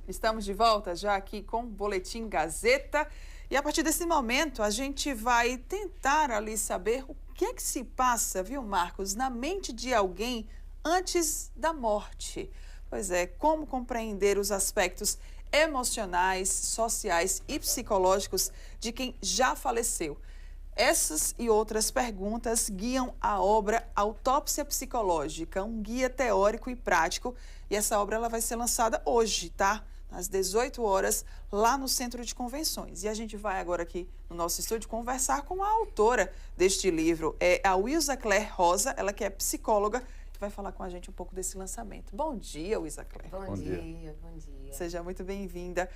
Estamos de volta já aqui com o Boletim Gazeta e a partir desse momento a gente vai tentar ali saber o que é que se passa, viu, Marcos, na mente de alguém antes da morte. Pois é, como compreender os aspectos emocionais, sociais e psicológicos de quem já faleceu. Essas e outras perguntas guiam a obra Autópsia Psicológica, um guia teórico e prático. E essa obra ela vai ser lançada hoje, tá? Às 18 horas, lá no Centro de Convenções. E a gente vai agora aqui no nosso estúdio conversar com a autora deste livro, é a Wilza Claire Rosa, ela que é psicóloga, que vai falar com a gente um pouco desse lançamento. Bom dia, Wilza Claire. Bom dia, bom dia. Seja muito bem-vinda.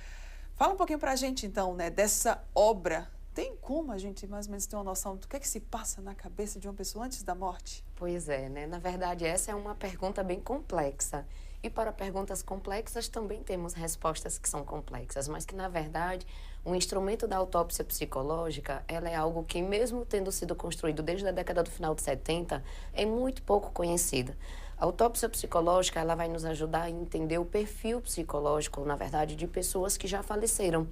Fala um pouquinho pra gente, então, né, dessa obra. Tem como a gente mais ou menos ter uma noção do que é que se passa na cabeça de uma pessoa antes da morte? Pois é, né? Na verdade, essa é uma pergunta bem complexa. E para perguntas complexas também temos respostas que são complexas, mas que, na verdade, o instrumento da autópsia psicológica, ela é algo que, mesmo tendo sido construído desde a década do final de 70, é muito pouco conhecida. A autópsia psicológica, ela vai nos ajudar a entender o perfil psicológico, na verdade, de pessoas que já faleceram.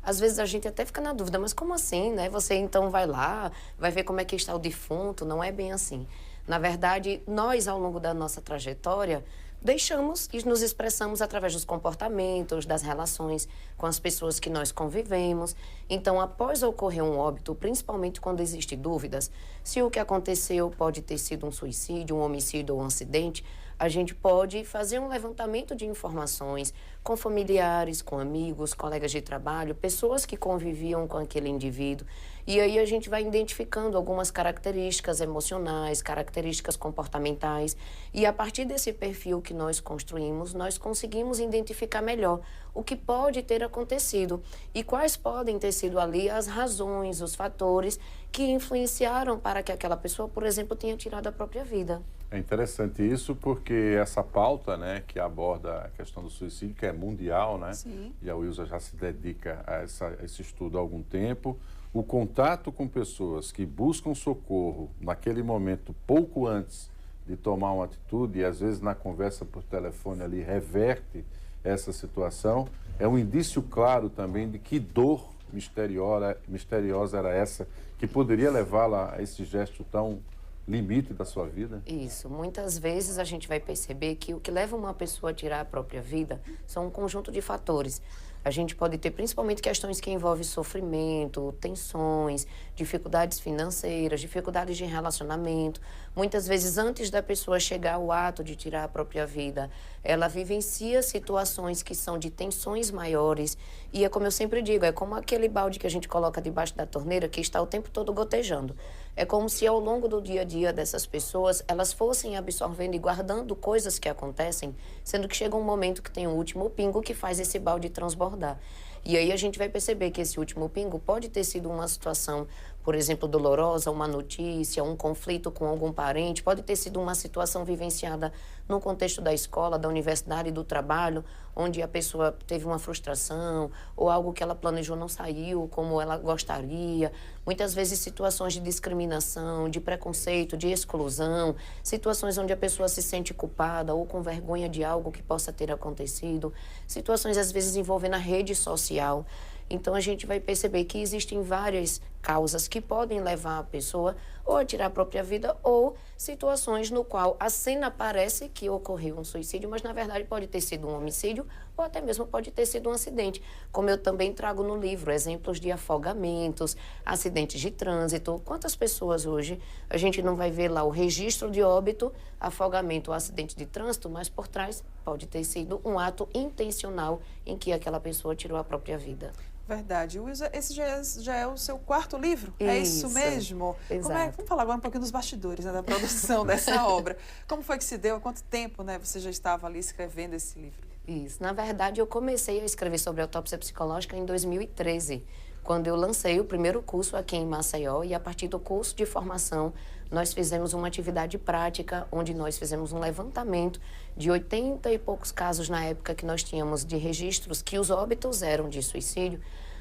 Às vezes a gente até fica na dúvida, mas como assim, né? Você então vai lá, vai ver como é que está o defunto, não é bem assim. Na verdade, nós, ao longo da nossa trajetória, deixamos e nos expressamos através dos comportamentos, das relações com as pessoas que nós convivemos. Então, após ocorrer um óbito, principalmente quando existem dúvidas, se o que aconteceu pode ter sido um suicídio, um homicídio ou um acidente, a gente pode fazer um levantamento de informações com familiares, com amigos, colegas de trabalho, pessoas que conviviam com aquele indivíduo. E aí a gente vai identificando algumas características emocionais, características comportamentais. E a partir desse perfil que nós construímos, nós conseguimos identificar melhor o que pode ter acontecido e quais podem ter sido ali as razões, os fatores que influenciaram para que aquela pessoa, por exemplo, tenha tirado a própria vida. É interessante isso porque essa pauta, né, que aborda a questão do suicídio, que é mundial, né? Sim. E a Wilza já se dedica a esse estudo há algum tempo. O contato com pessoas que buscam socorro naquele momento, pouco antes de tomar uma atitude, e às vezes na conversa por telefone ali reverte essa situação, é um indício claro também de que dor misteriosa era essa, que poderia levá-la a esse gesto tão limite da sua vida? Isso. Muitas vezes a gente vai perceber que o que leva uma pessoa a tirar a própria vida são um conjunto de fatores. A gente pode ter principalmente questões que envolvem sofrimento, tensões, dificuldades financeiras, dificuldades de relacionamento. Muitas vezes, antes da pessoa chegar ao ato de tirar a própria vida, ela vivencia situações que são de tensões maiores. E é como eu sempre digo, é como aquele balde que a gente coloca debaixo da torneira que está o tempo todo gotejando. É como se ao longo do dia a dia dessas pessoas, elas fossem absorvendo e guardando coisas que acontecem, sendo que chega um momento que tem um último pingo que faz esse balde transbordar. E aí a gente vai perceber que esse último pingo pode ter sido uma situação, por exemplo, dolorosa, uma notícia, um conflito com algum parente, pode ter sido uma situação vivenciada no contexto da escola, da universidade, do trabalho, onde a pessoa teve uma frustração ou algo que ela planejou não saiu como ela gostaria. Muitas vezes situações de discriminação, de preconceito, de exclusão, situações onde a pessoa se sente culpada ou com vergonha de algo que possa ter acontecido, situações às vezes envolvendo a rede social. Então a gente vai perceber que existem várias causas que podem levar a pessoa ou a tirar a própria vida ou situações no qual a cena parece que ocorreu um suicídio, mas na verdade pode ter sido um homicídio ou até mesmo pode ter sido um acidente. Como eu também trago no livro exemplos de afogamentos, acidentes de trânsito. Quantas pessoas hoje a gente não vai ver lá o registro de óbito, afogamento ou acidente de trânsito, mas por trás pode ter sido um ato intencional em que aquela pessoa tirou a própria vida. Verdade. Wilza, esse já é o seu quarto livro? É isso mesmo? Exato. Vamos falar agora um pouquinho dos bastidores, né, da produção dessa obra. Como foi que se deu? Há quanto tempo, né, você já estava ali escrevendo esse livro? Isso. Na verdade, eu comecei a escrever sobre autópsia psicológica em 2013, quando eu lancei o primeiro curso aqui em Maceió, e a partir do curso de formação, nós fizemos uma atividade prática, onde nós fizemos um levantamento de 80 e poucos casos na época que nós tínhamos de registros que os óbitos eram de suicídio.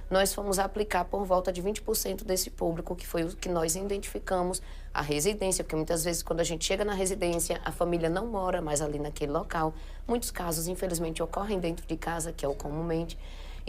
nós fomos aplicar por volta de 20% desse público, que foi o que nós identificamos a residência, porque muitas vezes quando a gente chega na residência, a família não mora mais ali naquele local. Muitos casos, infelizmente, ocorrem dentro de casa, que é o comumente.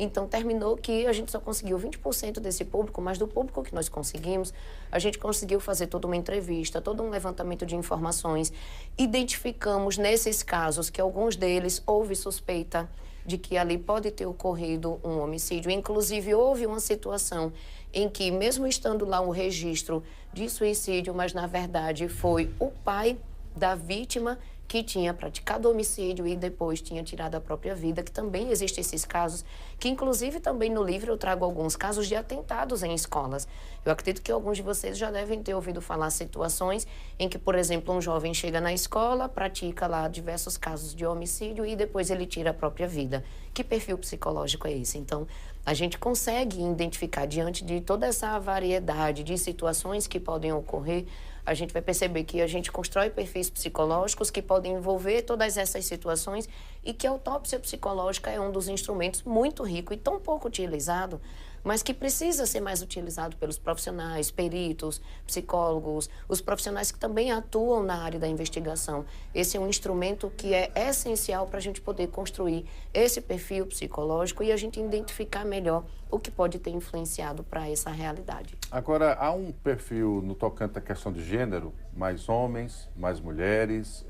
Então, terminou que a gente só conseguiu 20% desse público, mas do público que nós conseguimos, a gente conseguiu fazer toda uma entrevista, todo um levantamento de informações. Identificamos nesses casos que alguns deles houve suspeita de que ali pode ter ocorrido um homicídio. Inclusive, houve uma situação em que, mesmo estando lá o registro de suicídio, mas na verdade foi o pai da vítima que tinha praticado homicídio e depois tinha tirado a própria vida, que também existem esses casos, que inclusive também no livro eu trago alguns casos de atentados em escolas. Eu acredito que alguns de vocês já devem ter ouvido falar situações em que, por exemplo, um jovem chega na escola, pratica lá diversos casos de homicídio e depois ele tira a própria vida. Que perfil psicológico é esse? Então, a gente consegue identificar diante de toda essa variedade de situações que podem ocorrer, a gente vai perceber que a gente constrói perfis psicológicos que podem envolver todas essas situações e que a autópsia psicológica é um dos instrumentos muito rico e tão pouco utilizado, mas que precisa ser mais utilizado pelos profissionais, peritos, psicólogos, os profissionais que também atuam na área da investigação. Esse é um instrumento que é essencial para a gente poder construir esse perfil psicológico e a gente identificar melhor o que pode ter influenciado para essa realidade. Agora, há um perfil no tocante à questão de gênero, mais homens, mais mulheres.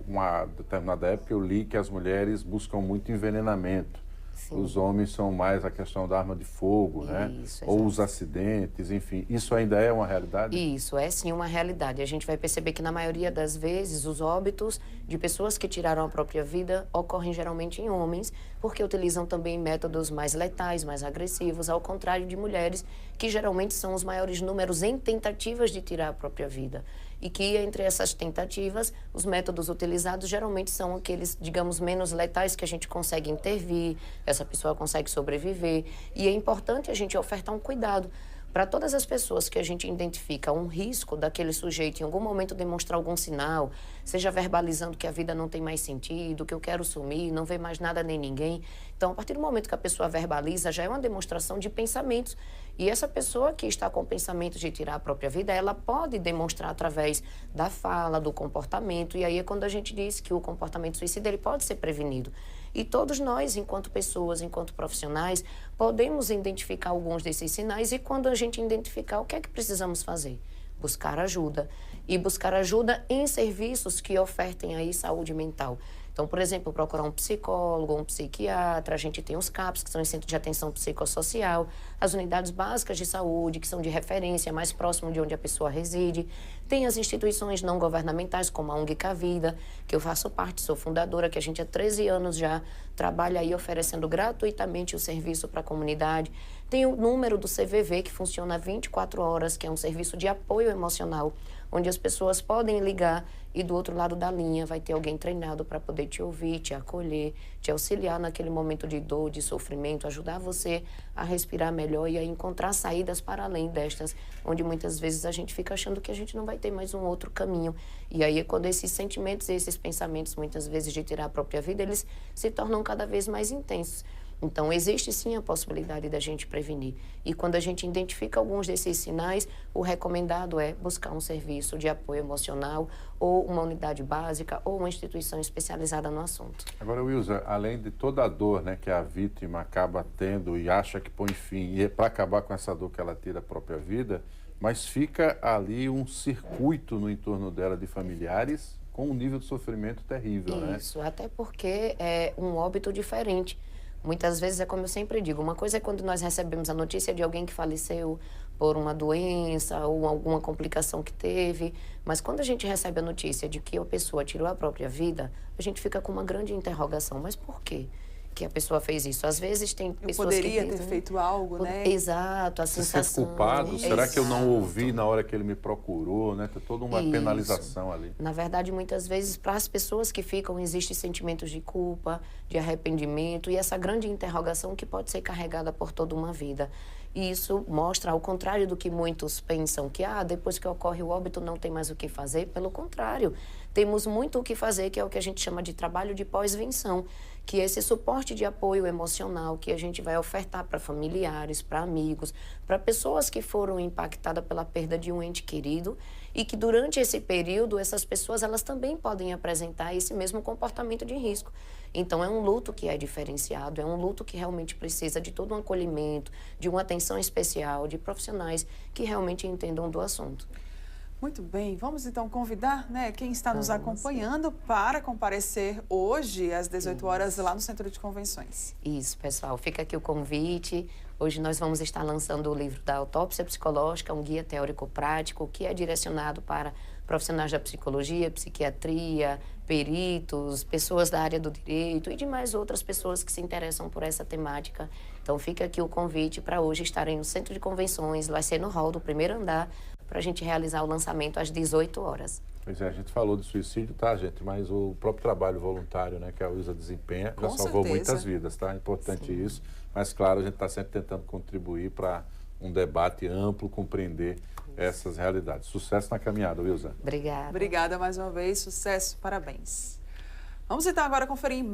Uma determinada época eu li que as mulheres buscam muito envenenamento. Sim. Os homens são mais a questão da arma de fogo, né? Ou os acidentes, enfim. Isso ainda é uma realidade? Isso, é sim uma realidade. A gente vai perceber que na maioria das vezes os óbitos de pessoas que tiraram a própria vida ocorrem geralmente em homens, porque utilizam também métodos mais letais, mais agressivos, ao contrário de mulheres, que geralmente são os maiores números em tentativas de tirar a própria vida. E que, entre essas tentativas, os métodos utilizados geralmente são aqueles, digamos, menos letais que a gente consegue intervir, essa pessoa consegue sobreviver. E é importante a gente ofertar um cuidado para todas as pessoas que a gente identifica um risco daquele sujeito em algum momento demonstrar algum sinal, seja verbalizando que a vida não tem mais sentido, que eu quero sumir, não ver mais nada nem ninguém. Então, a partir do momento que a pessoa verbaliza, já é uma demonstração de pensamentos. E essa pessoa que está com pensamentos de tirar a própria vida, ela pode demonstrar através da fala, do comportamento. E aí é quando a gente diz que o comportamento suicida ele pode ser prevenido. E todos nós, enquanto pessoas, enquanto profissionais, podemos identificar alguns desses sinais e quando a gente identificar, o que é que precisamos fazer? Buscar ajuda. E buscar ajuda em serviços que ofertem aí saúde mental. Então, por exemplo, procurar um psicólogo, um psiquiatra, a gente tem os CAPs, que são os Centros de Atenção Psicossocial, as unidades básicas de saúde, que são de referência mais próximo de onde a pessoa reside. Tem as instituições não governamentais, como a ONG Cavida, que eu faço parte, sou fundadora, que a gente há 13 anos já trabalha aí oferecendo gratuitamente o serviço para a comunidade. Tem o número do CVV, que funciona 24 horas, que é um serviço de apoio emocional, onde as pessoas podem ligar e do outro lado da linha vai ter alguém treinado para poder te ouvir, te acolher, te auxiliar naquele momento de dor, de sofrimento, ajudar você a respirar melhor e a encontrar saídas para além destas, onde muitas vezes a gente fica achando que a gente não vai ter mais um outro caminho. E aí é quando esses sentimentos e esses pensamentos, muitas vezes de tirar a própria vida, eles se tornam cada vez mais intensos. Então, existe sim a possibilidade da gente prevenir. E quando a gente identifica alguns desses sinais, o recomendado é buscar um serviço de apoio emocional ou uma unidade básica ou uma instituição especializada no assunto. Agora, Wilza, além de toda a dor, né, que a vítima acaba tendo e acha que põe fim, e é para acabar com essa dor que ela tira a própria vida, mas fica ali um circuito no entorno dela de familiares com um nível de sofrimento terrível, né? Isso, até porque é um óbito diferente. Muitas vezes é como eu sempre digo, uma coisa é quando nós recebemos a notícia de alguém que faleceu por uma doença ou alguma complicação que teve, mas quando a gente recebe a notícia de que a pessoa tirou a própria vida, a gente fica com uma grande interrogação, mas por quê que a pessoa fez isso? Às vezes tem pessoas poderia que ter feito algo, né? Exato, a sensação... Se sente culpado, será que eu não ouvi na hora que ele me procurou, né? Tem toda uma penalização ali. Na verdade, muitas vezes, para as pessoas que ficam, existem sentimentos de culpa, de arrependimento e essa grande interrogação que pode ser carregada por toda uma vida. E isso mostra, ao contrário do que muitos pensam, que depois que ocorre o óbito não tem mais o que fazer. Pelo contrário, temos muito o que fazer, que é o que a gente chama de trabalho de pós-venção, que é esse suporte de apoio emocional que a gente vai ofertar para familiares, para amigos, para pessoas que foram impactadas pela perda de um ente querido e que durante esse período, essas pessoas elas também podem apresentar esse mesmo comportamento de risco. Então, é um luto que é diferenciado, é um luto que realmente precisa de todo um acolhimento, de uma atenção especial, de profissionais que realmente entendam do assunto. Muito bem, vamos então convidar, né, quem está nos acompanhando para comparecer hoje às 18 horas lá no Centro de Convenções. Isso, pessoal, fica aqui o convite. Hoje nós vamos estar lançando o livro da Autópsia Psicológica, um guia teórico-prático que é direcionado para profissionais da psicologia, psiquiatria, peritos, pessoas da área do direito e demais outras pessoas que se interessam por essa temática. Então fica aqui o convite para hoje estarem no Centro de Convenções, vai ser no hall do primeiro andar, para a gente realizar o lançamento às 18 horas. Pois é, a gente falou de suicídio, tá, gente? Mas o próprio trabalho voluntário, né, que a Luísa desempenha, já salvou muitas vidas, tá? É importante isso. Mas, claro, a gente está sempre tentando contribuir para um debate amplo, compreender essas realidades. Sucesso na caminhada, Wilza. Obrigada. Obrigada mais uma vez, sucesso, parabéns. Vamos então agora conferir